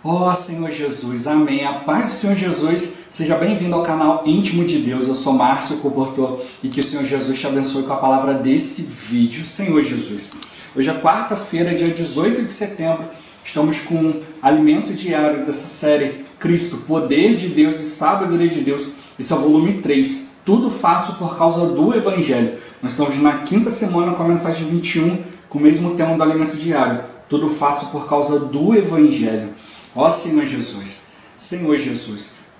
Ó Senhor Jesus, amém. A paz do Senhor Jesus, seja bem-vindo ao canal Íntimo de Deus. Eu sou Márcio Comportor e que o Senhor Jesus te abençoe com a palavra desse vídeo. Senhor Jesus, hoje é quarta-feira, dia 18 de setembro. Estamos com um alimento diário dessa série Cristo, Poder de Deus e Sabedoria de Deus. Esse é o volume 3. Tudo faço por causa do Evangelho. Nós estamos na quinta semana com a mensagem 21, com o mesmo tema do alimento diário. Tudo faço por causa do Evangelho. Ó Senhor Jesus,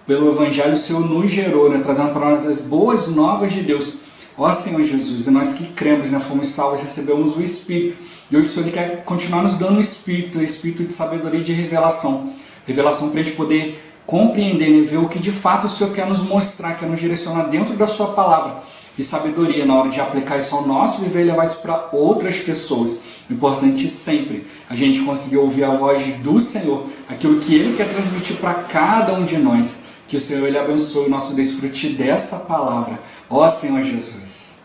pelo Evangelho o Senhor nos gerou, trazendo para nós as boas novas de Deus. Ó Senhor Jesus, e nós que cremos, fomos salvos, recebemos o Espírito. E hoje o Senhor quer continuar nos dando o Espírito de sabedoria e de revelação. Revelação para a gente poder compreender, ver o que de fato o Senhor quer nos mostrar, quer nos direcionar dentro da sua palavra. E sabedoria na hora de aplicar isso ao nosso viver e levar isso para outras pessoas. O importante sempre a gente conseguir ouvir a voz do Senhor, aquilo que Ele quer transmitir para cada um de nós. Que o Senhor Ele abençoe o nosso desfrute dessa palavra. Ó Senhor Jesus.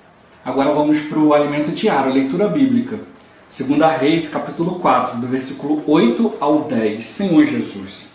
Agora vamos para o alimento diário, a leitura bíblica. 2 Reis, capítulo 4, do versículo 8 ao 10. Senhor Jesus.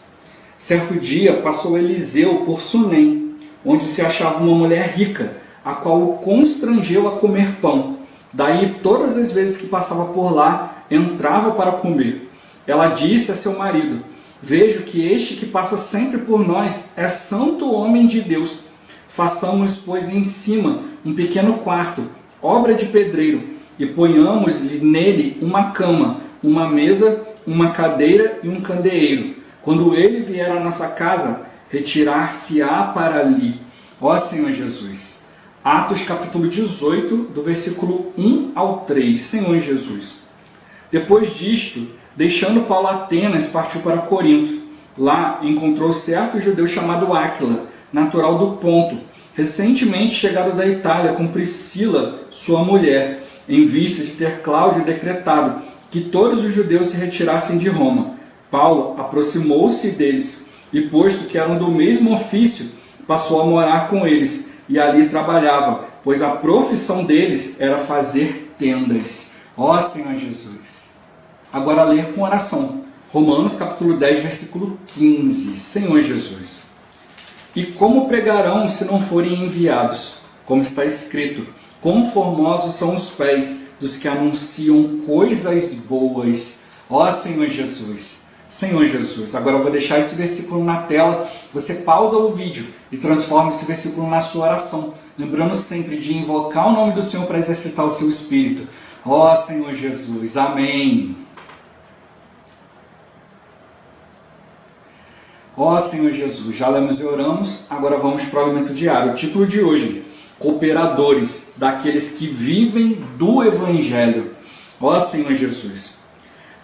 Certo dia passou Eliseu por Sunem, onde se achava uma mulher rica, a qual o constrangeu a comer pão. Daí, todas as vezes que passava por lá, entrava para comer. Ela disse a seu marido: vejo que este que passa sempre por nós é santo homem de Deus. Façamos, pois, em cima um pequeno quarto, obra de pedreiro, e ponhamos-lhe nele uma cama, uma mesa, uma cadeira e um candeeiro. Quando ele vier à nossa casa, retirar-se-á para ali. Ó Senhor Jesus. Atos capítulo 18, do versículo 1 ao 3. Senhor Jesus. Depois disto, deixando Paulo Atenas, partiu para Corinto. Lá encontrou certo judeu chamado Áquila, natural do Ponto, recentemente chegado da Itália com Priscila, sua mulher, em vista de ter Cláudio decretado que todos os judeus se retirassem de Roma. Paulo aproximou-se deles e, posto que eram do mesmo ofício, passou a morar com eles e ali trabalhava, pois a profissão deles era fazer tendas. Ó Senhor Jesus. Agora ler com oração. Romanos capítulo 10, versículo 15. Senhor Jesus. E como pregarão se não forem enviados? Como está escrito: quão formosos são os pés dos que anunciam coisas boas. Ó Senhor Jesus. Senhor Jesus. Agora eu vou deixar esse versículo na tela. Você pausa o vídeo e transforma esse versículo na sua oração. Lembrando sempre de invocar o nome do Senhor para exercitar o seu espírito. Ó Senhor Jesus. Amém. Ó Senhor Jesus. Já lemos e oramos. Agora vamos para o alimento diário. O título de hoje: Cooperadores daqueles que vivem do Evangelho. Ó Senhor Jesus.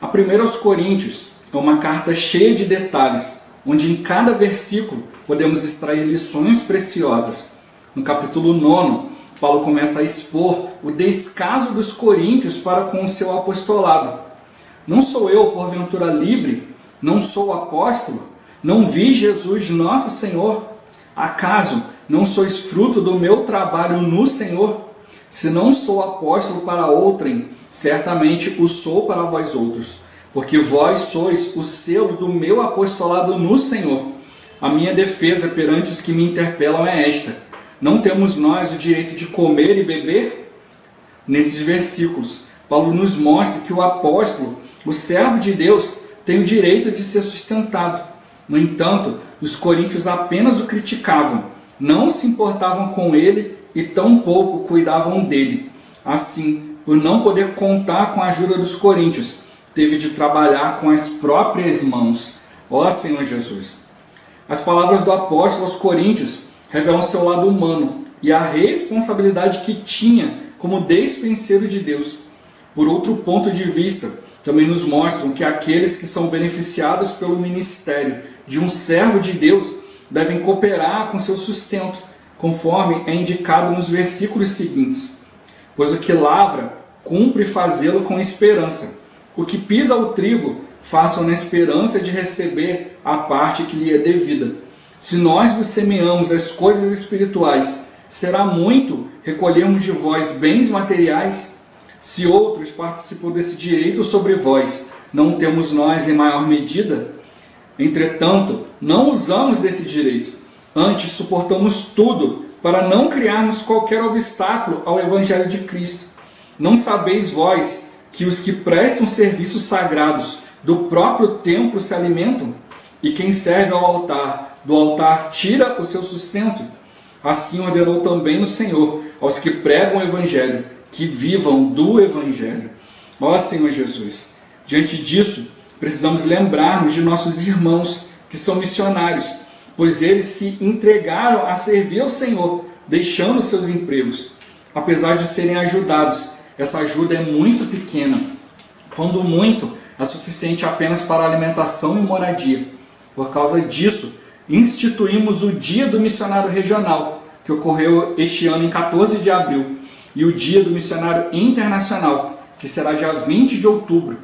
A 1 Coríntios é uma carta cheia de detalhes, onde em cada versículo podemos extrair lições preciosas. No capítulo 9, Paulo começa a expor o descaso dos coríntios para com o seu apostolado. Não sou eu, porventura, livre? Não sou apóstolo? Não vi Jesus nosso Senhor? Acaso não sois fruto do meu trabalho no Senhor? Se não sou apóstolo para outrem, certamente o sou para vós outros. Porque vós sois o selo do meu apostolado no Senhor. A minha defesa perante os que me interpelam é esta: não temos nós o direito de comer e beber? Nesses versículos, Paulo nos mostra que o apóstolo, o servo de Deus, tem o direito de ser sustentado. No entanto, os coríntios apenas o criticavam, não se importavam com ele e tampouco cuidavam dele. Assim, por não poder contar com a ajuda dos coríntios, teve de trabalhar com as próprias mãos. Ó Senhor Jesus. As palavras do apóstolo aos coríntios revelam seu lado humano e a responsabilidade que tinha como despenseiro de Deus. Por outro ponto de vista, também nos mostram que aqueles que são beneficiados pelo ministério de um servo de Deus devem cooperar com seu sustento, conforme é indicado nos versículos seguintes. Pois o que lavra, cumpre fazê-lo com esperança. O que pisa o trigo, façam na esperança de receber a parte que lhe é devida. Se nós vos semeamos as coisas espirituais, será muito recolhermos de vós bens materiais? Se outros participam desse direito sobre vós, não temos nós em maior medida? Entretanto, não usamos desse direito. Antes, suportamos tudo para não criarmos qualquer obstáculo ao Evangelho de Cristo. Não sabeis vós que os que prestam serviços sagrados do próprio templo se alimentam? E quem serve ao altar, do altar tira o seu sustento? Assim ordenou também o Senhor aos que pregam o Evangelho, que vivam do Evangelho. Ó Senhor Jesus, diante disso, precisamos lembrar-nos de nossos irmãos que são missionários, pois eles se entregaram a servir ao Senhor, deixando seus empregos. Apesar de serem ajudados, essa ajuda é muito pequena, quando muito, é suficiente apenas para alimentação e moradia. Por causa disso, instituímos o Dia do Missionário Regional, que ocorreu este ano em 14 de abril, e o Dia do Missionário Internacional, que será dia 20 de outubro.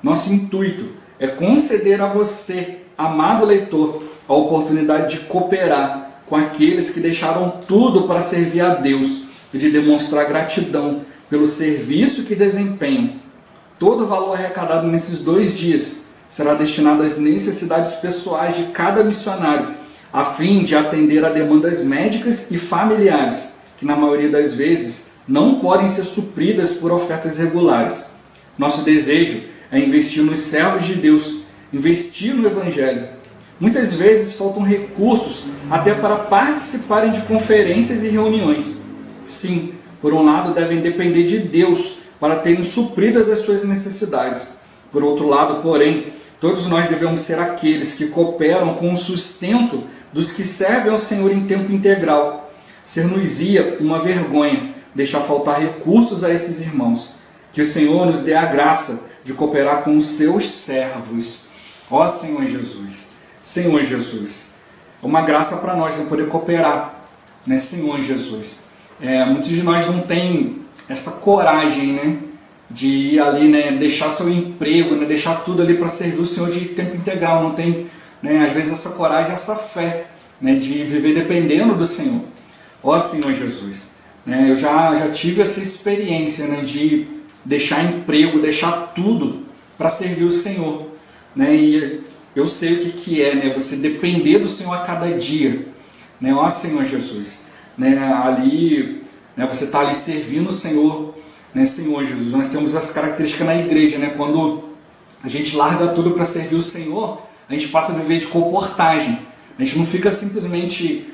Nosso intuito é conceder a você, amado leitor, a oportunidade de cooperar com aqueles que deixaram tudo para servir a Deus e de demonstrar gratidão pelo serviço que desempenham. Todo o valor arrecadado nesses 2 dias será destinado às necessidades pessoais de cada missionário, a fim de atender a demandas médicas e familiares, que na maioria das vezes não podem ser supridas por ofertas regulares. Nosso desejo é investir nos servos de Deus, investir no Evangelho. Muitas vezes faltam recursos até para participarem de conferências e reuniões. Sim, por um lado devem depender de Deus para terem supridas as suas necessidades. Por outro lado, porém, todos nós devemos ser aqueles que cooperam com o sustento dos que servem ao Senhor em tempo integral. Ser-nos-ia uma vergonha deixar faltar recursos a esses irmãos. Que o Senhor nos dê a graça de cooperar com os seus servos. Ó Senhor Jesus, Senhor Jesus, é uma graça para nós poder cooperar, né, Senhor Jesus. Muitos de nós não têm essa coragem, né, de ir ali, né, deixar seu emprego, né, deixar tudo ali para servir o Senhor de tempo integral. Não tem, né, às vezes, essa coragem, essa fé, né, de viver dependendo do Senhor. Ó Senhor Jesus, né, eu já tive essa experiência, né, de deixar emprego, deixar tudo para servir o Senhor, né, e eu sei o que é, né, você depender do Senhor a cada dia, né, ó Senhor Jesus, né, ali, né, você está ali servindo o Senhor, né, Senhor Jesus. Nós temos essa característica na igreja, né, quando a gente larga tudo para servir o Senhor, a gente passa a viver de comportagem, a gente não fica simplesmente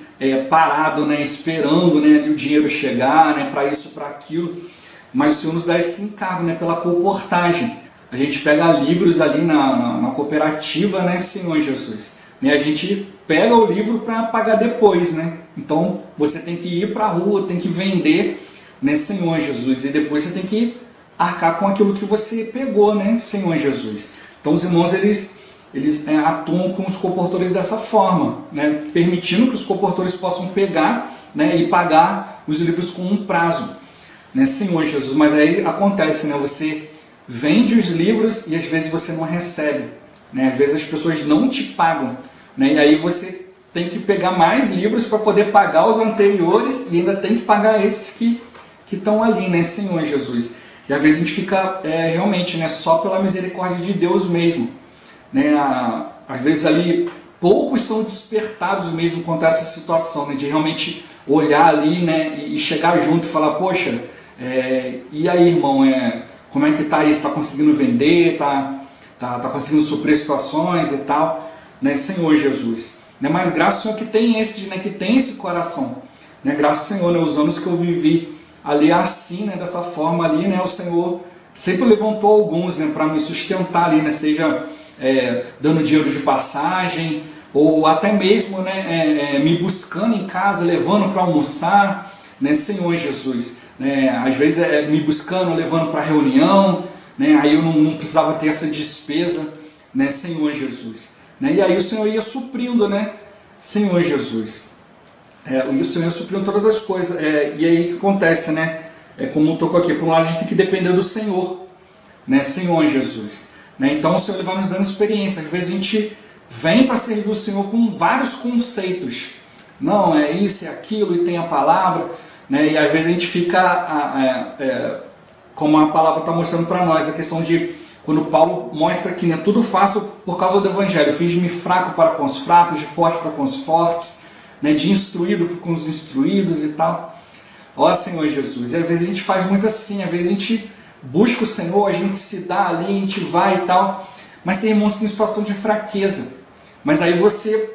parado, né, esperando, né, ali o dinheiro chegar, né, para isso, para aquilo, mas o Senhor nos dá esse encargo, né, pela comportagem. A gente pega livros ali na cooperativa, né, Senhor Jesus, né, a gente pega o livro para pagar depois, né, então você tem que ir para a rua, tem que vender, né, Senhor Jesus, e depois você tem que arcar com aquilo que você pegou, né, Senhor Jesus. Então os irmãos, eles atuam com os comportores dessa forma, né, permitindo que os comportores possam pegar, né, e pagar os livros com um prazo, né, Senhor Jesus. Mas aí acontece, né, você vende os livros e às vezes você não recebe, né, às vezes as pessoas não te pagam, né, e aí você tem que pegar mais livros para poder pagar os anteriores e ainda tem que pagar esses que estão ali, né, Senhor Jesus. E às vezes a gente fica realmente, né, só pela misericórdia de Deus mesmo, né, às vezes ali poucos são despertados mesmo quanto a essa situação, né, de realmente olhar ali, né, e chegar junto e falar, poxa, e aí, irmão, como é que está isso? Está conseguindo vender? Tá conseguindo suprir situações e tal, né, Senhor Jesus, né, mas graças ao Senhor que tem esse coração, né, graças ao Senhor, né, os anos que eu vivi ali assim, né, dessa forma ali, né, o Senhor sempre levantou alguns, né, para me sustentar ali, né, seja dando dinheiro de passagem, ou até mesmo, né, me buscando em casa, levando para almoçar, né, Senhor Jesus, né, às vezes me buscando, levando para reunião, né, aí eu não precisava ter essa despesa, né, Senhor Jesus, né, e aí o Senhor ia suprindo, né, Senhor Jesus, e o Senhor ia suprindo todas as coisas, e aí o que acontece, né, como tocou aqui, por um lado a gente tem que depender do Senhor, né, Senhor Jesus, né, então o Senhor vai nos dando experiência. Às vezes a gente vem para servir o Senhor com vários conceitos, não, é isso, é aquilo, e tem a palavra, né, e às vezes a gente fica, como a palavra está mostrando para nós, a questão de, quando Paulo mostra que, né, tudo faço por causa do Evangelho. Fiz-me fraco para com os fracos, de forte para com os fortes, né, de instruído com os instruídos e tal. Ó Senhor Jesus, e às vezes a gente faz muito assim, às vezes a gente busca o Senhor, a gente se dá ali, a gente vai e tal, mas tem irmãos que têm situação de fraqueza. Mas aí você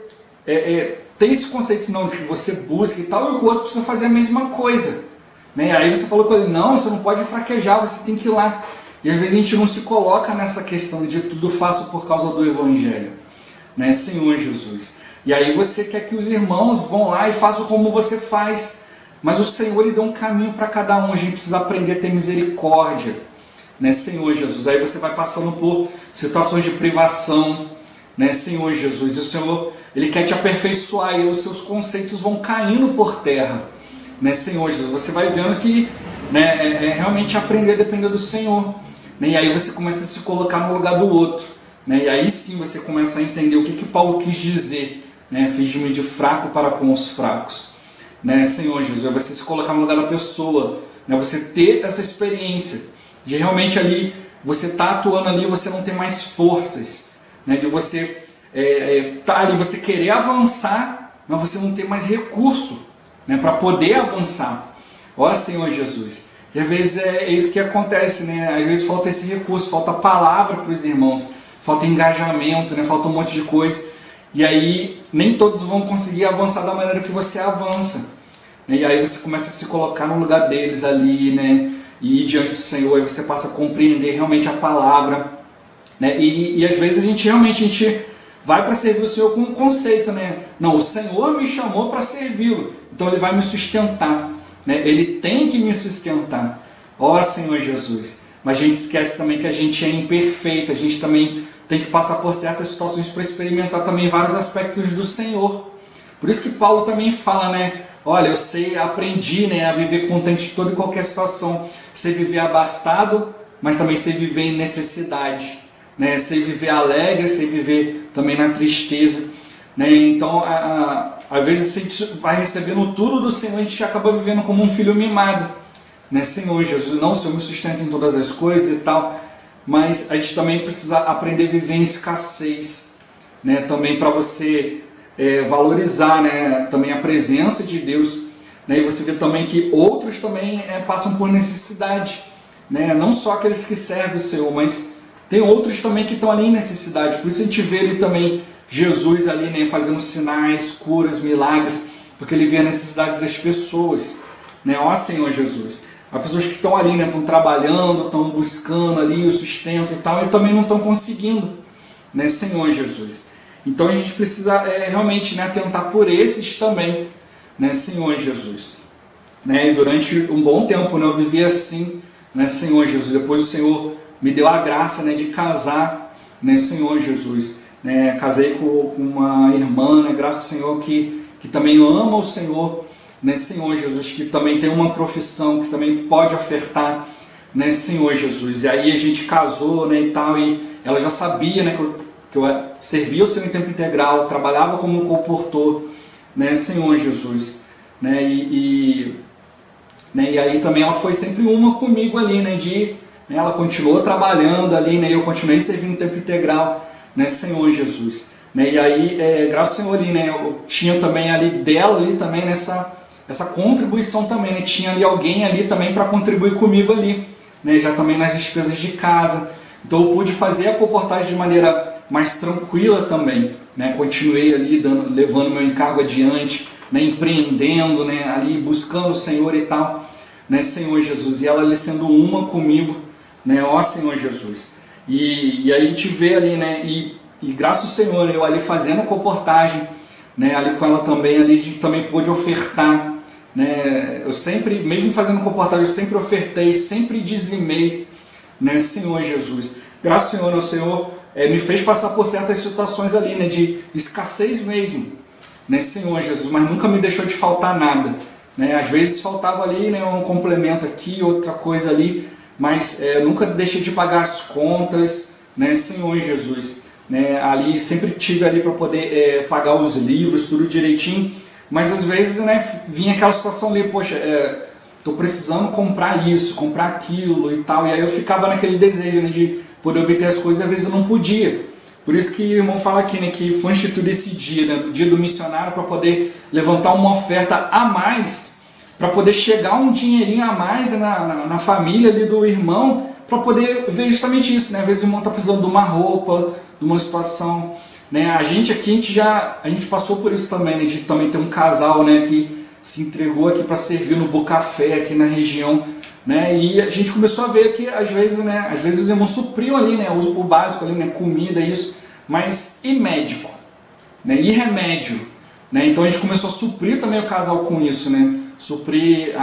tem esse conceito não, de que você busca e tal, e o outro precisa fazer a mesma coisa. Né? Aí você falou com ele, não, você não pode fraquejar, você tem que ir lá. E às vezes a gente não se coloca nessa questão de tudo faço por causa do Evangelho. Né, Senhor Jesus? E aí você quer que os irmãos vão lá e façam como você faz. Mas o Senhor, Ele deu um caminho para cada um. A gente precisa aprender a ter misericórdia. Né, Senhor Jesus? Aí você vai passando por situações de privação. Né, Senhor Jesus? E o Senhor, Ele quer te aperfeiçoar e os seus conceitos vão caindo por terra. Né, Senhor Jesus? Você vai vendo que né, realmente aprender a depender do Senhor. Né, e aí você começa a se colocar no lugar do outro. Né, e aí sim você começa a entender o que Paulo quis dizer. Né, fiz-me de fraco para com os fracos. Né, Senhor Jesus, é você se colocar no lugar da pessoa, né, você ter essa experiência de realmente ali, você tá atuando ali, você não tem mais forças, né, de você tá ali, você querer avançar, mas você não tem mais recurso, né, para poder avançar. Ó Senhor Jesus, e às vezes é isso que acontece, né, às vezes falta esse recurso, falta palavra para os irmãos, falta engajamento, né, falta um monte de coisa. E aí nem todos vão conseguir avançar da maneira que você avança. E aí você começa a se colocar no lugar deles ali, né? E ir diante do Senhor, aí você passa a compreender realmente a palavra. Né? E às vezes a gente vai para servir o Senhor com um conceito, né? Não, o Senhor me chamou para servi-lo, então Ele vai me sustentar. Né? Ele tem que me sustentar. Ó Senhor Jesus. Mas a gente esquece também que a gente é imperfeito, a gente também tem que passar por certas situações para experimentar também vários aspectos do Senhor. Por isso que Paulo também fala, né? Olha, eu aprendi, né, a viver contente em toda e qualquer situação. Sei viver abastado, mas também sei viver em necessidade. Né? Sei viver alegre, sei viver também na tristeza. Né? Então, às vezes a gente vai recebendo tudo do Senhor, a gente acaba vivendo como um filho mimado. Né? Senhor Jesus, não, o Senhor me sustenta em todas as coisas e tal. Mas a gente também precisa aprender a viver em escassez, né? Também para você valorizar, né? Também a presença de Deus, né? E você vê também que outros também passam por necessidade, né? Não só aqueles que servem o Senhor, mas tem outros também que estão ali em necessidade. Por isso a gente vê ali também Jesus ali, né? Fazendo sinais, curas, milagres, porque Ele vê a necessidade das pessoas, né? Ó Senhor Jesus. Há pessoas que estão ali, né, estão trabalhando, estão buscando ali o sustento e tal, e também não estão conseguindo, né, Senhor Jesus. Então a gente precisa realmente, né, atentar por esses também, né, Senhor Jesus. Né, e durante um bom tempo, né, eu vivi assim, né, Senhor Jesus. Depois o Senhor me deu a graça, né, de casar, né, Senhor Jesus. Né, casei com uma irmã, né, graças ao Senhor, que também ama o Senhor, né, Senhor Jesus, que também tem uma profissão, que também pode ofertar, né, Senhor Jesus. E aí a gente casou, né, e tal, e ela já sabia, né, que eu servia o Senhor em tempo integral, trabalhava como um comportor, né, Senhor Jesus. Né, e aí também ela foi sempre uma comigo ali, né, ela continuou trabalhando ali, né, e eu continuei servindo em tempo integral, né, Senhor Jesus. Né, e aí, graças ao Senhor ali, né, eu tinha também ali dela ali também essa contribuição também, né? Tinha ali alguém ali também para contribuir comigo ali, né? Já também nas despesas de casa. Então eu pude fazer a comportagem de maneira mais tranquila também, né? Continuei ali levando meu encargo adiante, né? Empreendendo, né? Ali buscando o Senhor e tal, né? Senhor Jesus, e ela ali sendo uma comigo, né? Ó Senhor Jesus. E aí a gente vê ali, né? E graças ao Senhor, eu ali fazendo a comportagem, né? Ali com ela também, ali a gente também pôde ofertar. Né, eu sempre, mesmo fazendo comportagem, eu sempre ofertei, sempre dizimei, né, Senhor Jesus. Graças ao Senhor, me fez passar por certas situações ali, né, de escassez mesmo, né, Senhor Jesus, mas nunca me deixou de faltar nada. Né, às vezes faltava ali, né, um complemento aqui, outra coisa ali, mas nunca deixei de pagar as contas, né, Senhor Jesus. Né, ali sempre tive ali para poder pagar os livros, tudo direitinho. Mas às vezes, né, vinha aquela situação ali, poxa, estou precisando comprar isso, comprar aquilo e tal. E aí eu ficava naquele desejo, né, de poder obter as coisas e às vezes eu não podia. Por isso que o irmão fala aqui, né, que foi instituído esse dia, né, do dia do missionário, para poder levantar uma oferta a mais, para poder chegar um dinheirinho a mais na família ali do irmão, para poder ver justamente isso, né? Às vezes o irmão está precisando de uma roupa, de uma situação, né? A gente aqui, a gente passou por isso também, né? De também ter um casal, né, que se entregou aqui para servir no Bocafé aqui na região, né? E a gente começou a ver que às vezes, né, às vezes os irmãos supriam ali, né, o básico ali, né, comida, isso, mas e médico, né? E remédio, né? Então a gente começou a suprir também o casal com isso, né? Suprir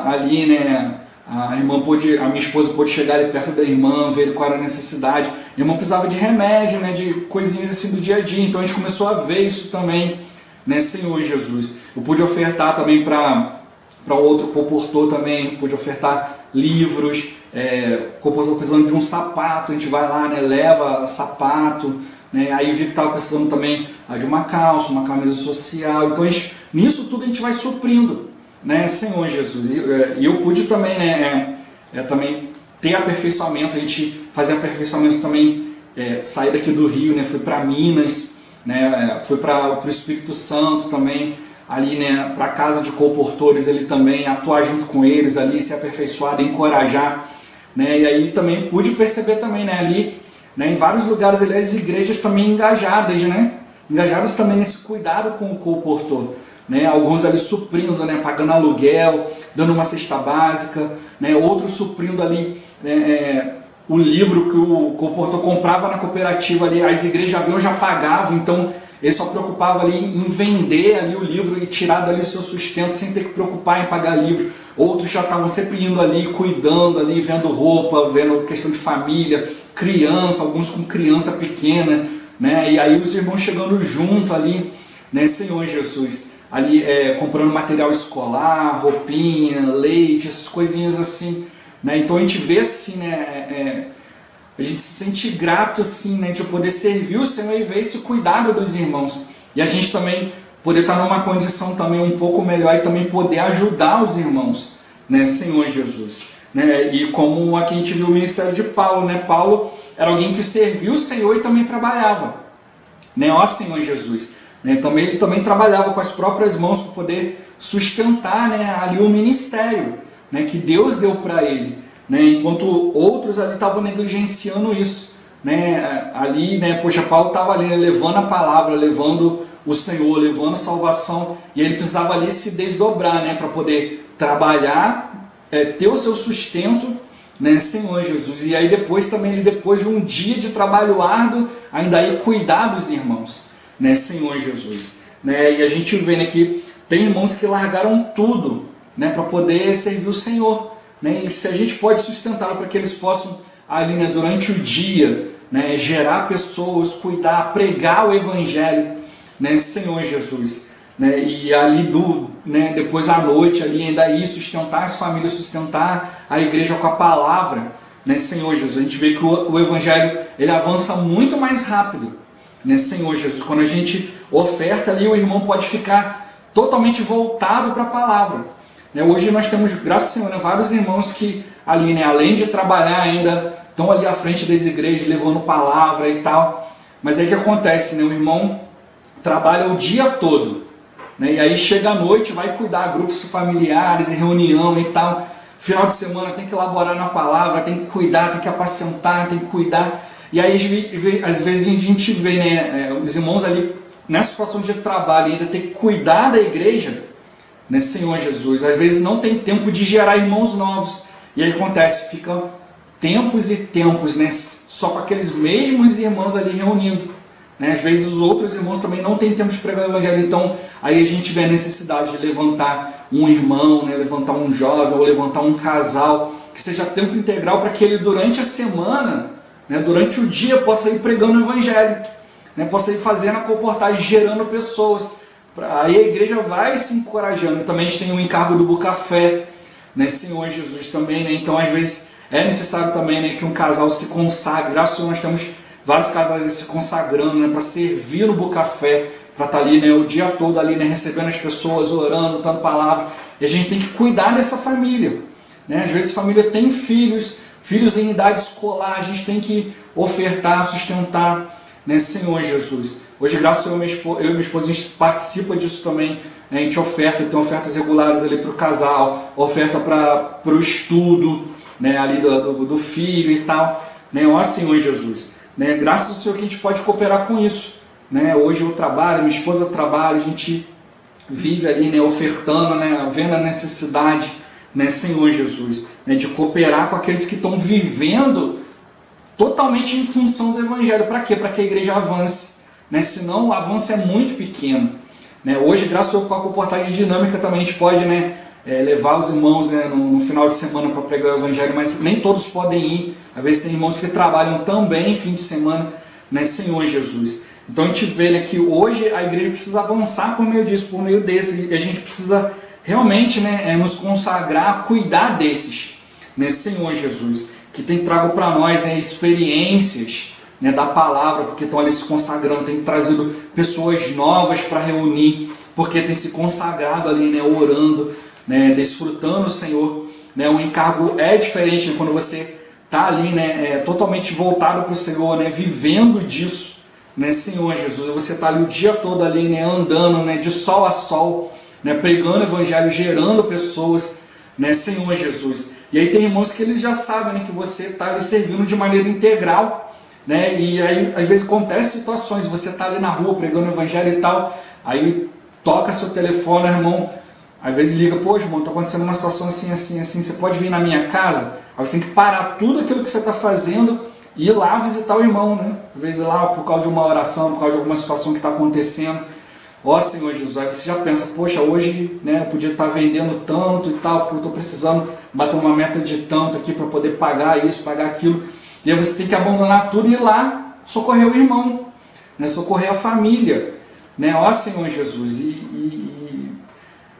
ali, né? A minha esposa pôde chegar ali perto da irmã, ver qual era a necessidade. A irmã precisava de remédio, né, de coisinhas assim do dia a dia. Então a gente começou a ver isso também, né, Senhor Jesus. Eu pude ofertar também para outro comportor também, pude ofertar livros. Comportor precisando de um sapato, a gente vai lá, né, leva sapato. Né, aí vi que estava precisando também de uma calça, uma camisa social. Então nisso tudo a gente vai suprindo, né, Senhor Jesus. E eu pude também, né, também ter aperfeiçoamento, a gente fazer aperfeiçoamento também, sair daqui do Rio, né, fui para Minas, né, fui para o Espírito Santo também, ali, né, para a casa de comportores ali também, atuar junto com eles ali, se aperfeiçoar, encorajar, né, e aí também pude perceber também, né, ali, né, em vários lugares ali, as igrejas também engajadas, né, engajadas também nesse cuidado com o comportor. Né, alguns ali suprindo, né, pagando aluguel, dando uma cesta básica, né, outros suprindo ali, né, o livro que o comportor comprava na cooperativa, ali, as igrejas já pagavam, então ele só preocupava ali em vender ali o livro e tirar dali o seu sustento sem ter que preocupar em pagar livro. Outros já estavam sempre indo ali, cuidando ali, vendo roupa, vendo questão de família, criança, alguns com criança pequena, né, e aí os irmãos chegando junto ali, né, Senhor Jesus. Ali comprando material escolar, roupinha, leite, essas coisinhas assim, né? Então a gente vê assim, né, a gente se sente grato assim, né, de poder servir o Senhor e ver esse cuidado dos irmãos. E a gente também poder estar numa condição também um pouco melhor e também poder ajudar os irmãos, né, Senhor Jesus. Né? E como aqui a gente viu o ministério de Paulo, né? Paulo era alguém que serviu o Senhor e também trabalhava, né? Ó Senhor Jesus. Então ele também trabalhava com as próprias mãos para poder sustentar, né, ali o ministério, né, que Deus deu para ele, né, enquanto outros ali estavam negligenciando isso, né, ali, né, poxa, Paulo estava ali, né, levando a palavra, levando o Senhor, levando a salvação, e ele precisava ali se desdobrar, né, para poder trabalhar, ter o seu sustento, né, Senhor Jesus. E aí depois também, depois de um dia de trabalho árduo, ainda aí cuidar dos irmãos, né, Senhor Jesus. Né, e a gente vê, né, que tem irmãos que largaram tudo, né, para poder servir o Senhor. Né, e se a gente pode sustentá-lo para que eles possam ali, né, durante o dia, né, gerar pessoas, cuidar, pregar o Evangelho, né, Senhor Jesus. Né, e ali né, depois à noite ali ainda aí sustentar as famílias, sustentar a igreja com a palavra, né, Senhor Jesus. A gente vê que o Evangelho ele avança muito mais rápido, né, Senhor Jesus. Quando a gente oferta ali, o irmão pode ficar totalmente voltado para a palavra. Né, hoje nós temos, graças ao Senhor, né, vários irmãos que ali, né, além de trabalhar ainda, estão ali à frente das igrejas, levando palavra e tal. Mas aí o que acontece? Né, o irmão trabalha o dia todo, né, e aí chega à noite, vai cuidar de grupos familiares, reunião e tal. Final de semana tem que elaborar na palavra, tem que cuidar, tem que apacentar, tem que cuidar. E aí às vezes a gente vê, né, os irmãos ali nessa situação de trabalho ainda tem que cuidar da igreja, né, Senhor Jesus. Às vezes não tem tempo de gerar irmãos novos. E aí acontece, ficam tempos e tempos, né, só com aqueles mesmos irmãos ali reunindo. Né? Às vezes os outros irmãos também não têm tempo de pregar o Evangelho. Então aí a gente vê a necessidade de levantar um irmão, né, levantar um jovem ou levantar um casal que seja tempo integral para que ele durante a semana, né, durante o dia possa ir pregando o Evangelho, né, possa ir fazendo a comportagem, gerando pessoas. Aí a igreja vai se encorajando. Também a gente tem o encargo do Bocafé, né, Senhor Jesus também, né? Então às vezes é necessário também, né, que um casal se consagre. Graças a Deus nós temos vários casais se consagrando, né, para servir no Bocafé, para estar ali, né, o dia todo ali, né, recebendo as pessoas, orando, dando palavra. E a gente tem que cuidar dessa família, né? Às vezes a família tem filhos em idade escolar, a gente tem que ofertar, sustentar, né, Senhor Jesus. Hoje, graças a eu e minha esposa, a gente participa disso também, né, a gente oferta, tem ofertas regulares ali para o casal, oferta para o estudo, né, ali do filho e tal, né, ó Senhor Jesus, né, graças ao Senhor que a gente pode cooperar com isso, né, hoje eu trabalho, minha esposa trabalha, a gente vive ali, né, ofertando, né, vendo a necessidade, né, Senhor Jesus, né, de cooperar com aqueles que estão vivendo totalmente em função do Evangelho. Para quê? Para que a igreja avance, né, senão o avanço é muito pequeno, né. Hoje, graças a uma comportagem dinâmica também, a gente pode, né, levar os irmãos, né, no final de semana para pregar o Evangelho, mas nem todos podem ir. Às vezes tem irmãos que trabalham também fim de semana, né, Senhor Jesus. Então a gente vê, né, que hoje a igreja precisa avançar por meio disso, por meio desse, e a gente precisa realmente, né, nos consagrar, cuidar desses, né, Senhor Jesus, que tem trago para nós, né, experiências, né, da palavra, porque estão ali se consagrando, tem trazido pessoas novas para reunir, porque tem se consagrado ali, né, orando, né, desfrutando o Senhor, né. O encargo é diferente, né, quando você está ali, né, totalmente voltado para o Senhor, né, vivendo disso, né, Senhor Jesus, você está ali o dia todo ali, né, andando, né, de sol a sol, né, pregando o Evangelho, gerando pessoas, né, Senhor Jesus. E aí tem irmãos que eles já sabem, né, que você está ali servindo de maneira integral, né, e aí às vezes acontecem situações, você está ali na rua pregando o Evangelho e tal, aí toca seu telefone, irmão, às vezes liga, pô, irmão, está acontecendo uma situação assim, assim, assim, você pode vir na minha casa? Aí você tem que parar tudo aquilo que você está fazendo e ir lá visitar o irmão, né? Às vezes ir lá por causa de uma oração, por causa de alguma situação que está acontecendo. Ó Senhor Jesus, aí você já pensa, poxa, hoje, né, eu podia estar vendendo tanto e tal, porque eu estou precisando bater uma meta de tanto aqui para poder pagar isso, pagar aquilo. E aí você tem que abandonar tudo e ir lá socorrer o irmão, né, socorrer a família, né? Ó Senhor Jesus,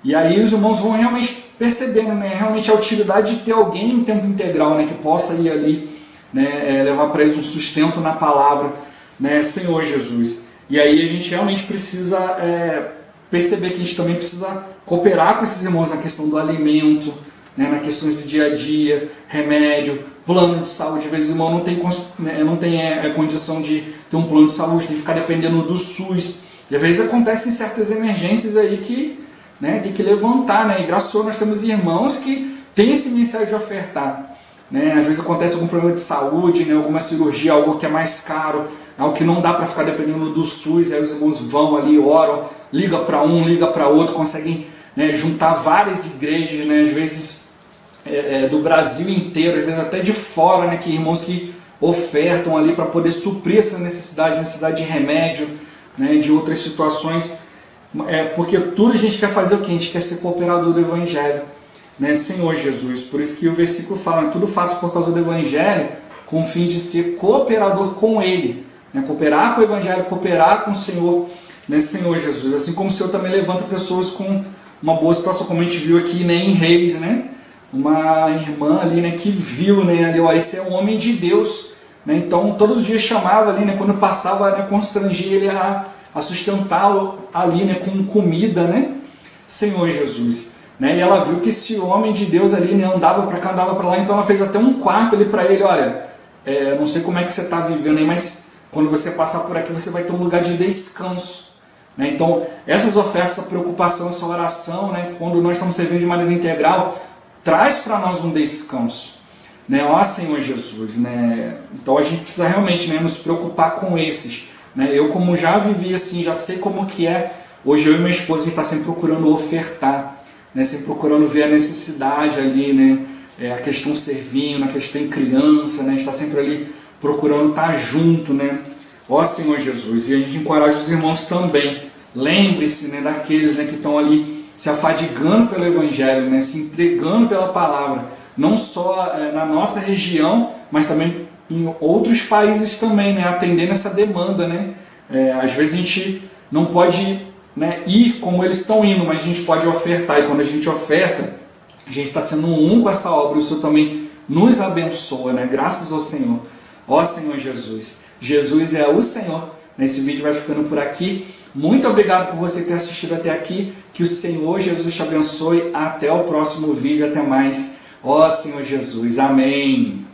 e aí os irmãos vão realmente percebendo, né, realmente a utilidade de ter alguém em tempo integral, né, que possa ir ali, né, levar para eles um sustento na palavra, né, Senhor Jesus. E aí a gente realmente precisa perceber que a gente também precisa cooperar com esses irmãos na questão do alimento, né, na questões do dia a dia, remédio, plano de saúde. Às vezes o irmão não tem condição de ter um plano de saúde, tem que ficar dependendo do SUS. E às vezes acontecem certas emergências aí que, né, tem que levantar, né, e graças a Deus nós temos irmãos que têm esse ministério de ofertar, né. Às vezes acontece algum problema de saúde, né, alguma cirurgia, algo que é mais caro, algo que não dá para ficar dependendo do SUS, aí os irmãos vão ali, oram, liga para um, liga para outro, conseguem, né, juntar várias igrejas, né, às vezes do Brasil inteiro, às vezes até de fora, né, que irmãos que ofertam ali para poder suprir essa necessidade de remédio, né, de outras situações, porque tudo a gente quer fazer o que? A gente quer ser cooperador do Evangelho, né, Senhor Jesus. Por isso que o versículo fala, né, tudo faço por causa do Evangelho, com o fim de ser cooperador com Ele, né, cooperar com o Evangelho, cooperar com o Senhor, né, Senhor Jesus. Assim como o Senhor também levanta pessoas com uma boa situação, como a gente viu aqui, né, em Reis, né, uma irmã ali, né, que viu, né, ali, ó, esse é um homem de Deus, né, então todos os dias chamava ali, né, quando passava, né, constrangia ele a sustentá-lo ali, né, com comida, né, Senhor Jesus, né, e ela viu que esse homem de Deus ali, né, andava para cá, andava para lá, então ela fez até um quarto ali para ele, olha, não sei como é que você está vivendo aí, mas quando você passar por aqui você vai ter um lugar de descanso, né, então essas ofertas, essa preocupação, essa oração, né, quando nós estamos servindo de maneira integral, traz para nós um descanso, né, ó Senhor Jesus, né, então a gente precisa realmente, né, nos preocupar com esses, né, eu como já vivi assim, já sei como que é, hoje eu e minha esposa a gente está sempre procurando ofertar, né, sempre procurando ver a necessidade ali, né, a questão servindo, a questão em criança, né, a gente está sempre ali procurando estar junto, né, ó Senhor Jesus, e a gente encoraja os irmãos também, lembre-se, né, daqueles, né, que estão ali se afadigando pelo Evangelho, né, se entregando pela palavra, não só na nossa região, mas também em outros países também, né, atendendo essa demanda, né. Às vezes a gente não pode, né, ir como eles estão indo, mas a gente pode ofertar, e quando a gente oferta, a gente está sendo um com essa obra, e o Senhor também nos abençoa, né, graças ao Senhor. Ó Senhor Jesus, Jesus é o Senhor. Esse vídeo vai ficando por aqui. Muito obrigado por você ter assistido até aqui. Que o Senhor Jesus te abençoe. Até o próximo vídeo. Até mais. Ó Senhor Jesus. Amém.